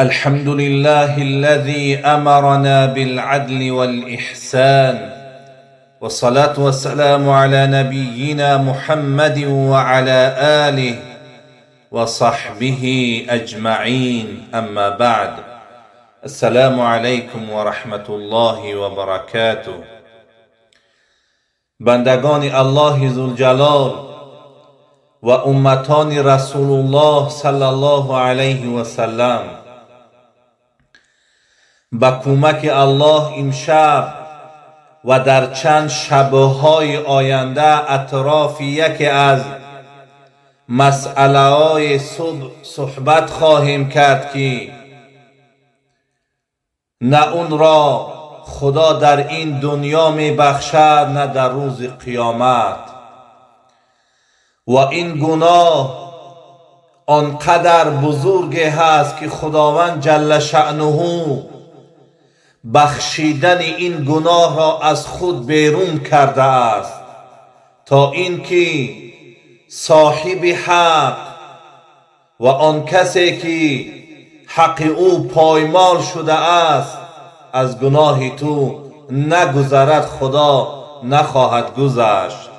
الحمد لله الذي أمرنا بالعدل والإحسان، والصلاة والسلام على نبينا محمد وعلى آله وصحبه أجمعين. أما بعد، السلام عليكم ورحمة الله وبركاته. بندگان الله ذوالجلال و امتان رسول الله صلی الله علیه و سلم، با کمک الله امشب و در چند شبهای آینده اطراف یکی از مسئله های صحبت خواهیم کرد که نه اون را خدا در این دنیا می بخشد نه در روز قیامت. و این گناه آنقدر بزرگ هست که خداوند جل شأنه بخشیدن این گناه را از خود بیرون کرده است، تا اینکه صاحب حق و آن کسی که حق او پایمال شده است از گناه تو نگذرد، خدا نخواهد گذشت.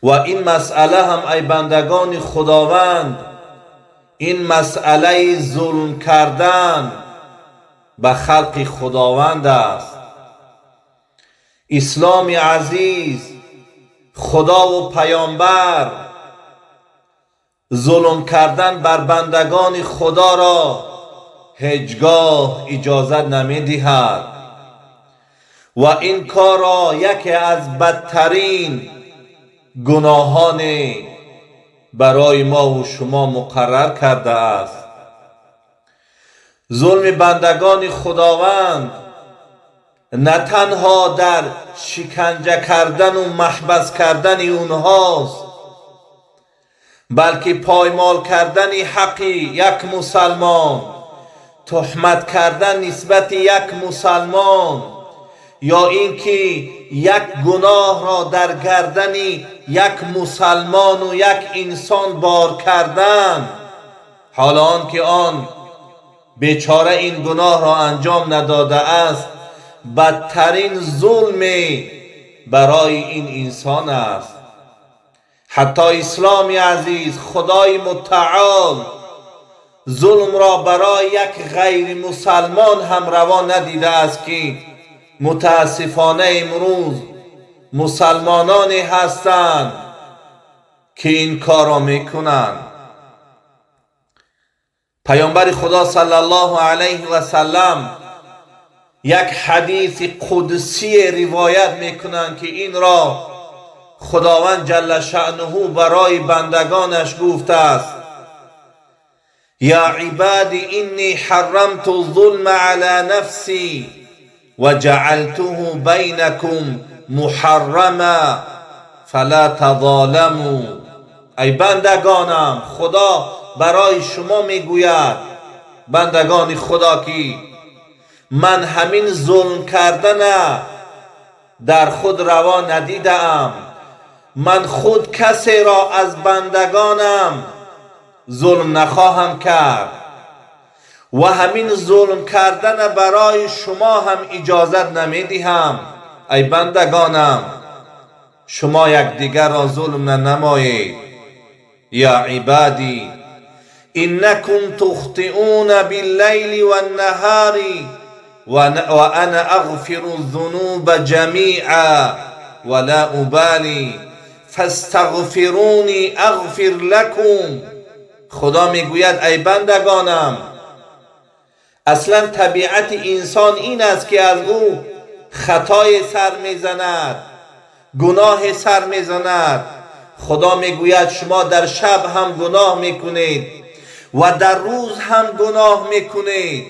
و این مسئله هم ای بندگان خداوند، این مسئله ظلم کردن به خلق خداوند است. اسلام عزیز، خدا و پیامبر ظلم کردن بر بندگان خدا را هیچگاه اجازت نمی دهد و این کار را یکی از بدترین گناهان برای ما و شما مقرر کرده است. ظلم بندگان خداوند نه تنها در شکنجه کردن و محبس کردن اونهاست، بلکه پایمال کردن حق یک مسلمان، تهمت کردن نسبت یک مسلمان، یا اینکه یک گناه را در گردن یک مسلمان و یک انسان بار کردن، حالان که آن بیچاره این گناه را انجام نداده است، بدترین ظلم برای این انسان است. حتی اسلام عزیز، خدای متعال ظلم را برای یک غیر مسلمان هم روا ندیده است که متاسفانه امروز مسلمانانی هستند که این کار را میکنند. پیامبر خدا صلی الله علیه و سلم یک حدیث قدسی روایت میکنند که این را خداوند جل شأنه برای بندگانش گفته است: یا عباد انی حرمت الظلم علی نفسی و جعلته بینکم محرما فلا تظالموا. ای بندگانم، خدا برای شما میگوید، بندگان خدا، که من همین ظلم کردن در خود روا ندیدم. من خود کسی را از بندگانم ظلم نخواهم کرد و همین ظلم کردن برای شما هم اجازت نمیدهم. ای بندگانم، شما یکدیگر را ظلم ننمایید. یا عبادی انکم تخطئون باللیل والنهار وانا اغفر الذنوب جمیعا ولا ابالی فاستغفرونی اغفر لکم. خدا میگوید ای بندگانم، اصلا طبیعت انسان این است که از او خطای سر میزند، گناه سر میزند. خدا میگوید شما در شب هم گناه میکنید و در روز هم گناه میکنید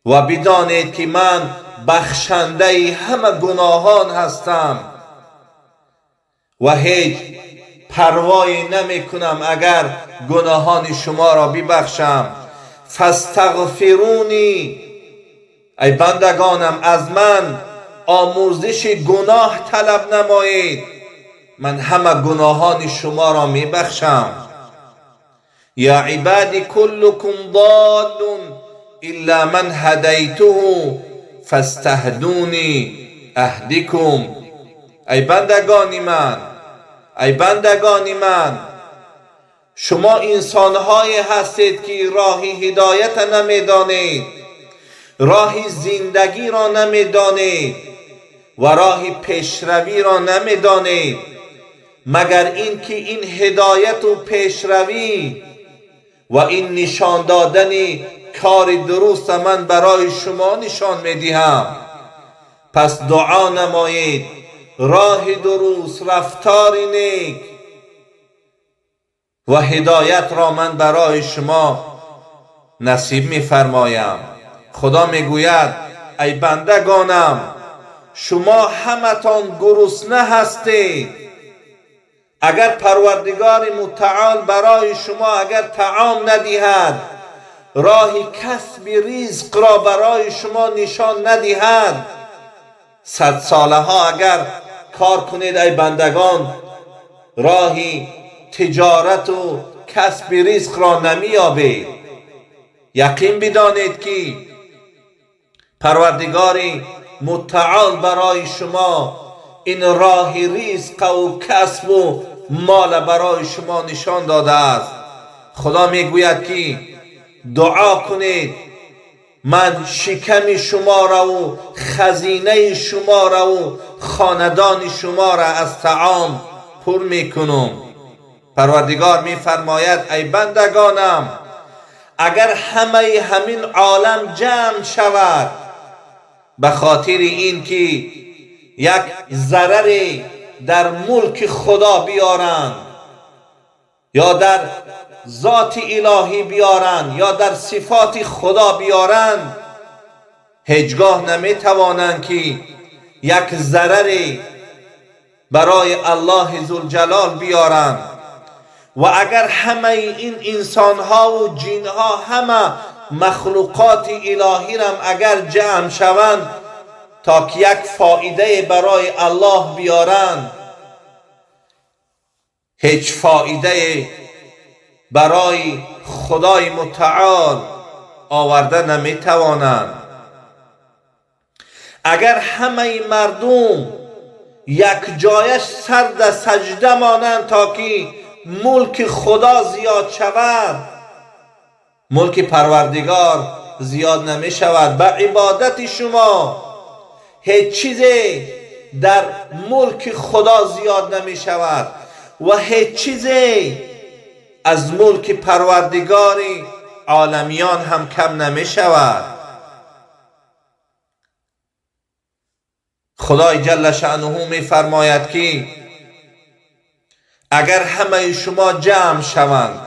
و بدانید که من بخشنده همه گناهان هستم و هیچ پروایی نمیکنم اگر گناهان شما را ببخشم. فاستغفرونی، ای بندگانم از من آمرزش گناه طلب نمایید، من همه گناهان شما را میبخشم. یا عبادی کلکم ضال الا من هدیته فاستهدونی اهدکم. ای بندگان من، شما انسان‌هایی هستید که راه هدایت نمی‌دانید، راه زندگی را نمی‌دانید و راه پیشروی را نمی‌دانید، مگر این که این هدایت و پیشروی و این نشان دادن کار درست من برای شما نشان می‌دهم. پس دعا نمایید راه درست، رفتار نیک و هدایت را من برای شما نصیب می‌فرمایم. خدا میگوید ای بندگانم، شما همتان گرسنه هستید. اگر پروردگار متعال برای شما اگر طعام ندهد، راه کسب رزق را برای شما نشان ندهد، 100 ساله ها اگر کار کنید ای بندگان، راه تجارت و کسب رزق را نمیابید. یقین بدانید که پروردگار متعال برای شما این راه رزق و کسب و مال برای شما نشان داده است. خدا میگوید که دعا کنید، من شکم شما را و خزینه شما را و خاندان شما را از طعام پر میکنم. پروردگار میفرماید ای بندگانم، اگر همه همین عالم جمع شود به خاطر این که یک ضرری در ملک خدا بیارند یا در ذات الهی بیارند یا در صفات خدا بیارند، هیچگاه نمیتوانند که یک ضرری برای الله ذوالجلال بیارند. و اگر همه این انسانها و جنها، همه مخلوقات الهی را اگر جمع شوند تا که یک فایده برای الله بیارند، هیچ فایده برای خدای متعال آورده نمیتوانند. اگر همه مردم یک جایش سرد سجده مانند تا که ملک خدا زیاد شود، ملک پروردگار زیاد نمی شود. به عبادت شما هیچ چیزی در ملک خدا زیاد نمی شود و هیچ چیزی از ملک پروردگار عالمیان هم کم نمی شود. خدای جل شأنه می فرماید که اگر همه شما جمع شوند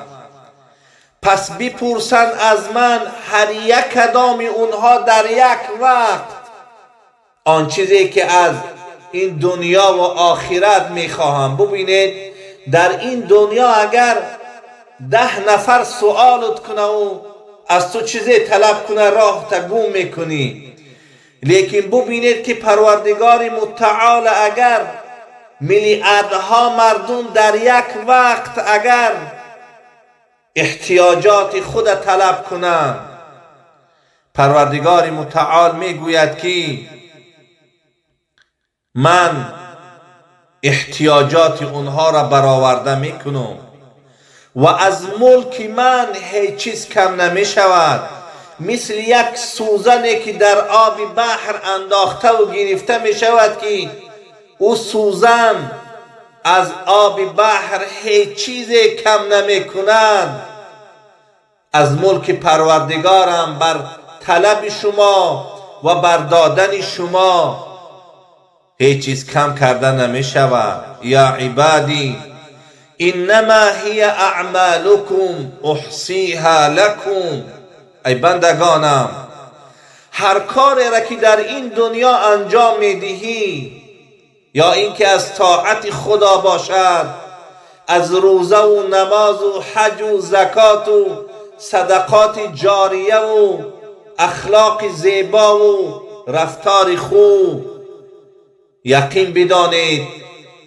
پس بپرسند از من هر یک کدام اونها در یک وقت آن چیزی که از این دنیا و آخرت میخواهم. ببینید در این دنیا اگر 10 نفر سوالت کنه و از تو چیزی طلب کنه راه تا گم میکنی، لیکن ببینید که پروردگار متعال اگر میلیاردها مردم در یک وقت اگر احتیاجات خود طلب کنند، پروردگار متعال میگوید که من احتیاجات اونها را برآورده میکنم و از ملک من هیچ چیز کم نمی شود. مثل یک سوزنی که در آب بحر انداخته و گرفته می شود که او سوزن از آب بحر هیچ چیزی کم نمی کند، از ملک پروردگارم بر طلب شما و بر دادن شما هیچ چیز کم کرده نمی شود. یا عبادی انما هی اعمالکم احصیها لکم. ای بندگانم، هر کاری را که در این دنیا انجام میدهی، یا اینکه از طاعت خدا باشد، از روزه و نماز و حج و زکات و صدقات جاریه و اخلاق زیبا و رفتار خوب، یقین بدانید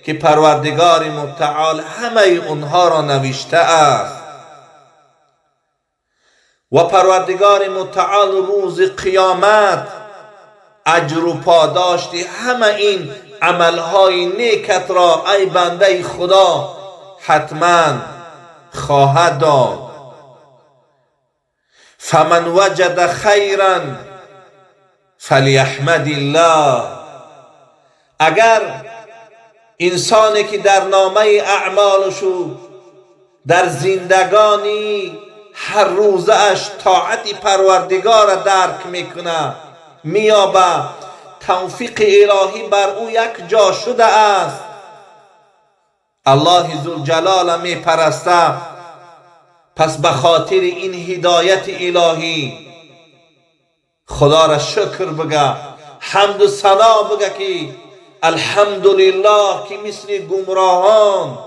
که پروردگار متعال همه اونها را نوشته است. و پروردگار متعال روز قیامت اجر و پاداشتی همه این عملهای نیکت را ای بنده خدا حتما خواهد داد. فمن وجد خیرا فلیحمد الله. اگر انسانی که در نامه اعمالشو در زندگانی هر روزه اش طاعت پروردگار درک میکنه، میابه توفیق الهی بر او یک جا شده است، الله ذوالجلال میپرسته، پس به خاطر این هدایت الهی خدا را شکر بگه، حمد و ثنا بگه که الحمدلله که مثل گمراهان،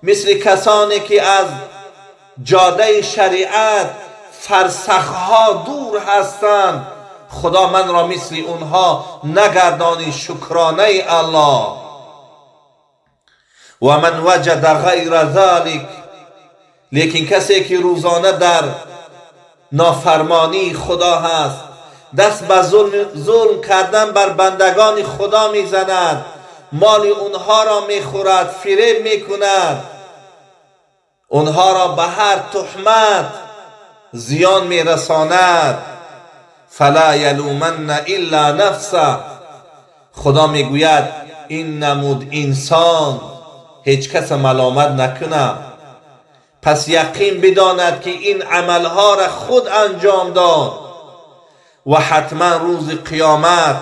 مثل کسانی که از جاده شریعت فرسخها دور هستند، خدا من را مثل اونها نگردانی. شکرانه الله. و من وجد غیر ذلك، لیکن کسی که روزانه در نافرمانی خدا هست، دست به ظلم کردن بر بندگان خدا میزند، مال اونها را میخورد، فریب میکند، اونها را به هر تهمت زیان میرساند، فلا یلومن الا نفسه. خدا میگوید این نمود انسان هیچ کس ملامت نکنه. پس یقین بداند که این عملها را خود انجام داد و حتما روز قیامت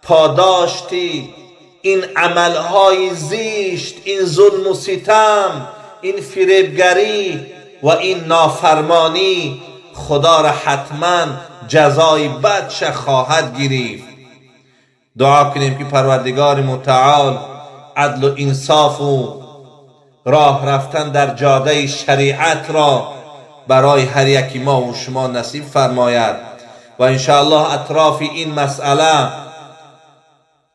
پاداشتی این عملهای زشت، این ظلم و ستم، این فریبگری و این نافرمانی خدا را حتما جزای بدش خواهد گرفت. دعا کنیم که پروردگار متعال عدل و انصاف و راه رفتن در جاده شریعت را برای هر یکی ما و شما نصیب فرماید و انشاءالله اطراف این مسئله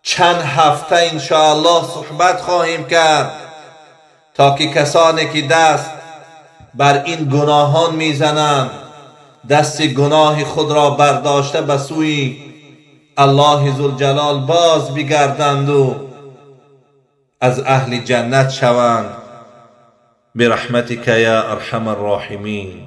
چند هفته انشاءالله صحبت خواهیم کرد تا که کسانی که دست بر این گناهان میزنند دست گناه خود را برداشته به سوی الله ذوالجلال باز بگردند و از اهل جنت شوند برحمتک یا ارحم الراحمین.